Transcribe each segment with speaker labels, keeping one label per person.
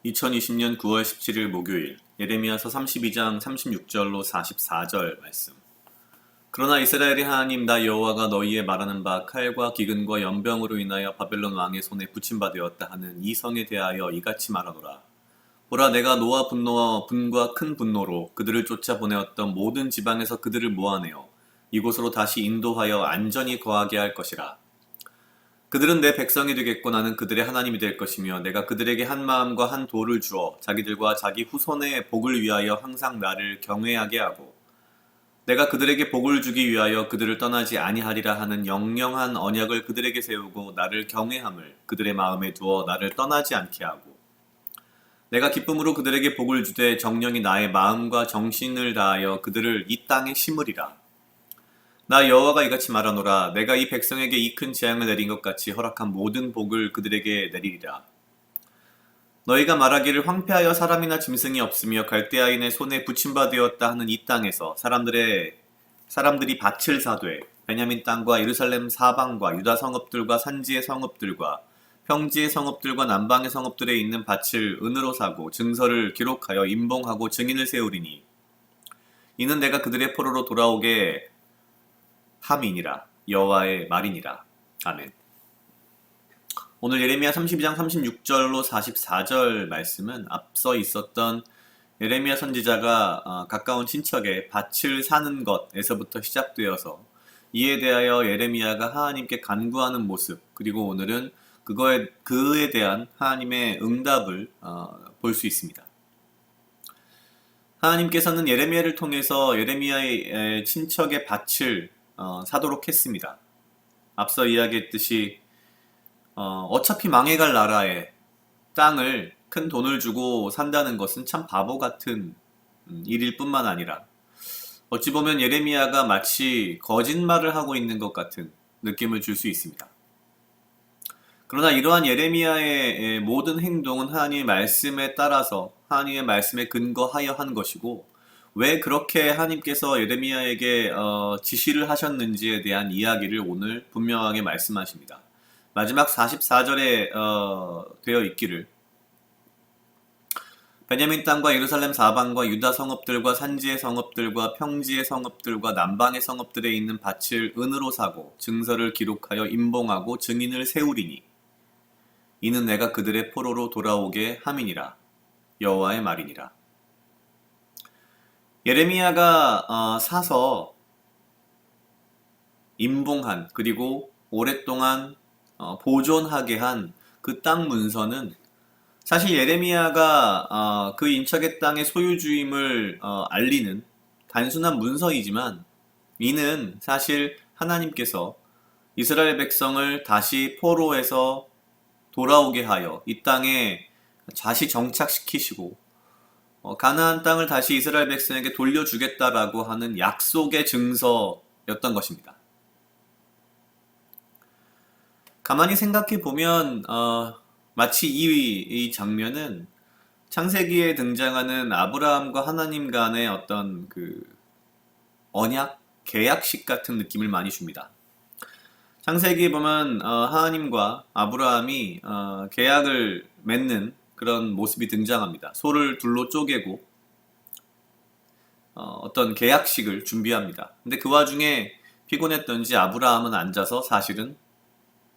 Speaker 1: (2020년 9월 17일) 목요일 예레미야서 32장 36절로 44절 말씀. 그러나 이스라엘의 하나님 나 여호와가 너희에 말하는 바 칼과 기근과 연병으로 인하여 바벨론 왕의 손에 붙임바 되었다 하는 이 성에 대하여 이같이 말하노라. 보라, 내가 노아 분노와 분과 큰 분노로 그들을 쫓아 보내었던 모든 지방에서 그들을 모아내어 이곳으로 다시 인도하여 안전히 거하게 할 것이라. 그들은 내 백성이 되겠고 나는 그들의 하나님이 될 것이며 내가 그들에게 한 마음과 한 도를 주어 자기들과 자기 후손의 복을 위하여 항상 나를 경외하게 하고 내가 그들에게 복을 주기 위하여 그들을 떠나지 아니하리라 하는 영영한 언약을 그들에게 세우고 나를 경외함을 그들의 마음에 두어 나를 떠나지 않게 하고 내가 기쁨으로 그들에게 복을 주되 정령이 나의 마음과 정신을 다하여 그들을 이 땅에 심으리라. 나 여호와가 이같이 말하노라. 내가 이 백성에게 이 큰 재앙을 내린 것 같이 허락한 모든 복을 그들에게 내리리라. 너희가 말하기를 황폐하여 사람이나 짐승이 없으며 갈대아인의 손에 붙임바 되었다 하는 이 땅에서 사람들이 밭을 사되 베냐민 땅과 예루살렘 사방과 유다 성읍들과 산지의 성읍들과 평지의 성읍들과 남방의 성읍들에 있는 밭을 은으로 사고 증서를 기록하여 임봉하고 증인을 세우리니 이는 내가 그들의 포로로 돌아오게 함이니라. 여호와의 말이니라. 아멘. 오늘 예레미야 32장 36절로 44절 말씀은 앞서 있었던 예레미야 선지자가 가까운 친척의 밭을 사는 것에서부터 시작되어서 이에 대하여 예레미야가 하나님께 간구하는 모습, 그리고 오늘은 그에 대한 하나님의 응답을 볼 수 있습니다. 하나님께서는 예레미야를 통해서 예레미야의 친척의 밭을 사도록 했습니다. 앞서 이야기했듯이 어차피 망해갈 나라에 땅을 큰 돈을 주고 산다는 것은 참 바보 같은 일일 뿐만 아니라 어찌 보면 예레미야가 마치 거짓말을 하고 있는 것 같은 느낌을 줄 수 있습니다. 그러나 이러한 예레미야의 모든 행동은 하나님의 말씀에 따라서 하나님의 말씀에 근거하여 한 것이고 왜 그렇게 하나님께서 예레미야에게 지시를 하셨는지에 대한 이야기를 오늘 분명하게 말씀하십니다. 마지막 44절에 되어 있기를 베냐민 땅과 예루살렘 사방과 유다 성읍들과 산지의 성읍들과 평지의 성읍들과 남방의 성읍들에 있는 밭을 은으로 사고 증서를 기록하여 임봉하고 증인을 세우리니 이는 내가 그들의 포로로 돌아오게 함이니라. 여호와의 말이니라. 예레미야가 사서 임봉한 그리고 오랫동안 보존하게 한 그 땅 문서는 사실 예레미야가 그 인척의 땅의 소유주임을 알리는 단순한 문서이지만 이는 사실 하나님께서 이스라엘 백성을 다시 포로에서 돌아오게 하여 이 땅에 다시 정착시키시고 가나안 땅을 다시 이스라엘 백성에게 돌려주겠다라고 하는 약속의 증서였던 것입니다. 가만히 생각해 보면 마치 이 장면은 창세기에 등장하는 아브라함과 하나님 간의 어떤 그 언약, 계약식 같은 느낌을 많이 줍니다. 창세기에 보면 하나님과 아브라함이 계약을 맺는 그런 모습이 등장합니다. 소를 둘로 쪼개고 어떤 계약식을 준비합니다. 근데 그 와중에 피곤했던지 아브라함은 앉아서 사실은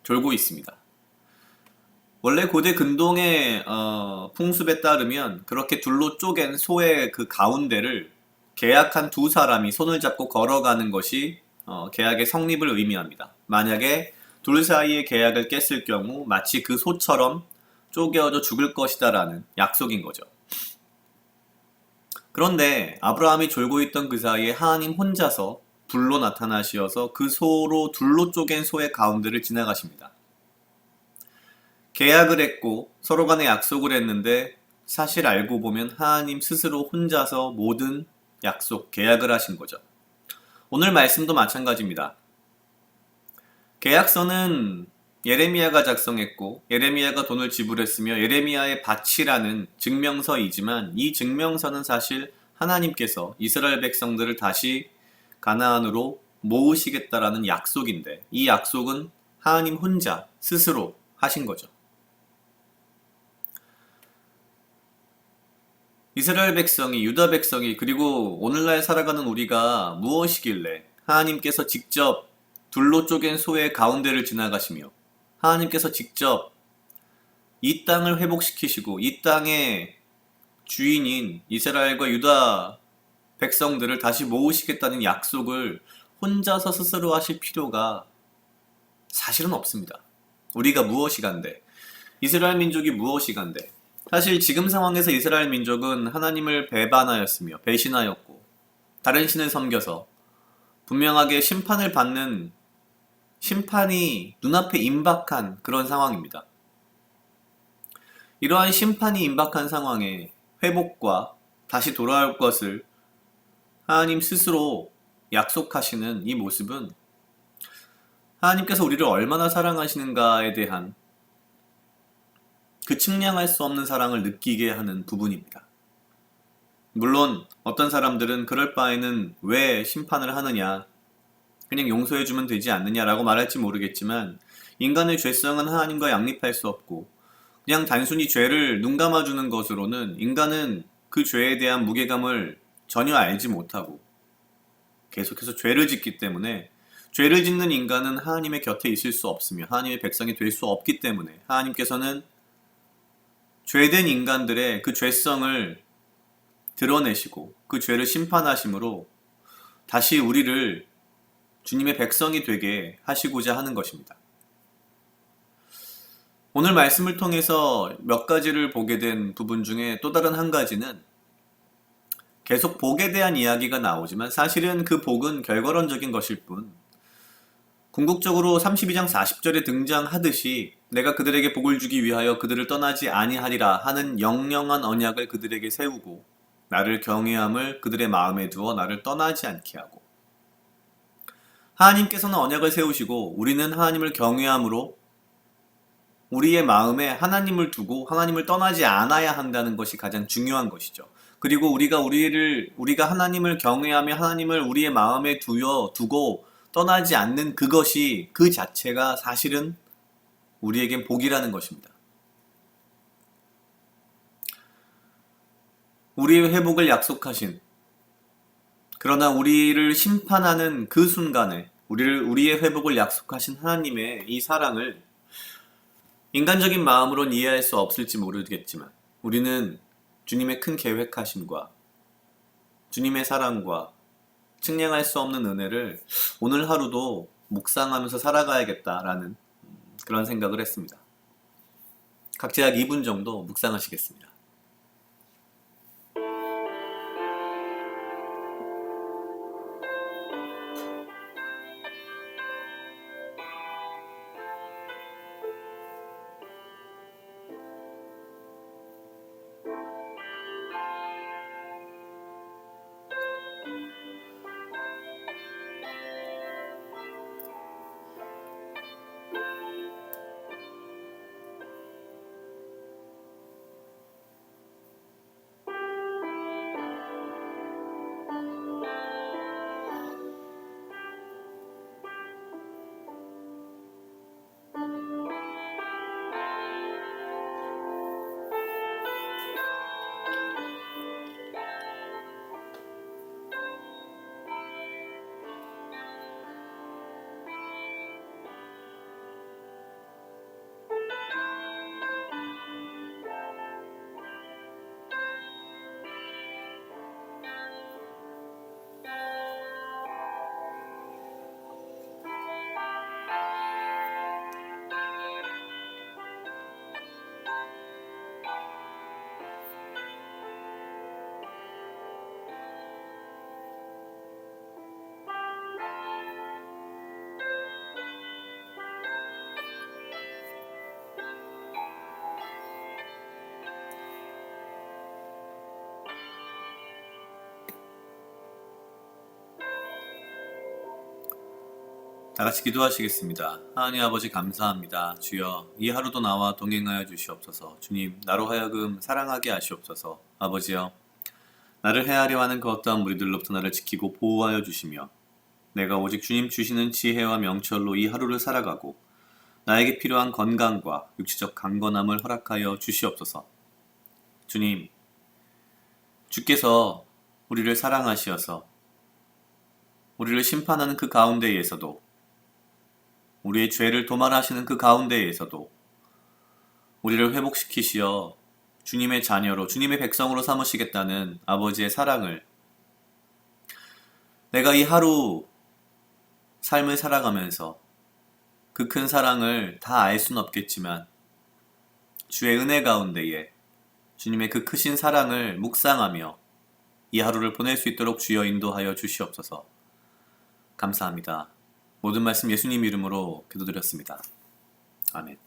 Speaker 1: 졸고 있습니다. 원래 고대 근동의 풍습에 따르면 그렇게 둘로 쪼갠 소의 그 가운데를 계약한 두 사람이 손을 잡고 걸어가는 것이 계약의 성립을 의미합니다. 만약에 둘 사이의 계약을 깼을 경우 마치 그 소처럼 쪼개어져 죽을 것이다 라는 약속인 거죠. 그런데 아브라함이 졸고 있던 그 사이에 하나님 혼자서 불로 나타나시어서 그 소로 둘로 쪼갠 소의 가운데를 지나가십니다. 계약을 했고 서로 간에 약속을 했는데 사실 알고 보면 하나님 스스로 혼자서 모든 약속, 계약을 하신 거죠. 오늘 말씀도 마찬가지입니다. 계약서는 예레미야가 작성했고 예레미야가 돈을 지불했으며 예레미야의 밭이라는 증명서이지만 이 증명서는 사실 하나님께서 이스라엘 백성들을 다시 가나안으로 모으시겠다라는 약속인데 이 약속은 하나님 혼자 스스로 하신 거죠. 이스라엘 백성이, 유다 백성이, 그리고 오늘날 살아가는 우리가 무엇이길래 하나님께서 직접 둘로 쪼갠 소의 가운데를 지나가시며 하나님께서 직접 이 땅을 회복시키시고 이 땅의 주인인 이스라엘과 유다 백성들을 다시 모으시겠다는 약속을 혼자서 스스로 하실 필요가 사실은 없습니다. 우리가 무엇이간데, 이스라엘 민족이 무엇이간데, 사실 지금 상황에서 이스라엘 민족은 하나님을 배반하였으며 배신하였고 다른 신을 섬겨서 분명하게 심판을 받는 심판이 눈앞에 임박한 그런 상황입니다. 이러한 심판이 임박한 상황에 회복과 다시 돌아올 것을 하나님 스스로 약속하시는 이 모습은 하나님께서 우리를 얼마나 사랑하시는가에 대한 그 측량할 수 없는 사랑을 느끼게 하는 부분입니다. 물론 어떤 사람들은 그럴 바에는 왜 심판을 하느냐, 그냥 용서해주면 되지 않느냐라고 말할지 모르겠지만 인간의 죄성은 하나님과 양립할 수 없고 그냥 단순히 죄를 눈 감아주는 것으로는 인간은 그 죄에 대한 무게감을 전혀 알지 못하고 계속해서 죄를 짓기 때문에 죄를 짓는 인간은 하나님의 곁에 있을 수 없으며 하나님의 백성이 될 수 없기 때문에 하나님께서는 죄된 인간들의 그 죄성을 드러내시고 그 죄를 심판하심으로 다시 우리를 주님의 백성이 되게 하시고자 하는 것입니다. 오늘 말씀을 통해서 몇 가지를 보게 된 부분 중에 또 다른 한 가지는 계속 복에 대한 이야기가 나오지만 사실은 그 복은 결과론적인 것일 뿐 궁극적으로 32장 40절에 등장하듯이 내가 그들에게 복을 주기 위하여 그들을 떠나지 아니하리라 하는 영영한 언약을 그들에게 세우고 나를 경외함을 그들의 마음에 두어 나를 떠나지 않게 하고 하나님께서는 언약을 세우시고 우리는 하나님을 경외함으로 우리의 마음에 하나님을 두고 하나님을 떠나지 않아야 한다는 것이 가장 중요한 것이죠. 그리고 우리가 하나님을 경외하며 하나님을 우리의 마음에 두고 떠나지 않는 그것이 그 자체가 사실은 우리에겐 복이라는 것입니다. 우리의 회복을 약속하신 그러나 우리를 심판하는 그 순간에 우리의 회복을 약속하신 하나님의 이 사랑을 인간적인 마음으론 이해할 수 없을지 모르겠지만 우리는 주님의 큰 계획하심과 주님의 사랑과 측량할 수 없는 은혜를 오늘 하루도 묵상하면서 살아가야겠다라는 그런 생각을 했습니다. 각자 약 2분 정도 묵상하시겠습니다. 다 같이 기도하시겠습니다. 하나님 아버지 감사합니다. 주여 이 하루도 나와 동행하여 주시옵소서. 주님 나로 하여금 사랑하게 하시옵소서. 아버지여 나를 헤아려 하는 그 어떠한 무리들로부터 나를 지키고 보호하여 주시며 내가 오직 주님 주시는 지혜와 명철로 이 하루를 살아가고 나에게 필요한 건강과 육체적 강건함을 허락하여 주시옵소서. 주님, 주께서 우리를 사랑하시어서 우리를 심판하는 그 가운데에서도 우리의 죄를 도말하시는 그 가운데에서도 우리를 회복시키시어 주님의 자녀로 주님의 백성으로 삼으시겠다는 아버지의 사랑을 내가 이 하루 삶을 살아가면서 그 큰 사랑을 다 알 수는 없겠지만 주의 은혜 가운데에 주님의 그 크신 사랑을 묵상하며 이 하루를 보낼 수 있도록 주여 인도하여 주시옵소서. 감사합니다. 모든 말씀 예수님 이름으로 기도드렸습니다. 아멘.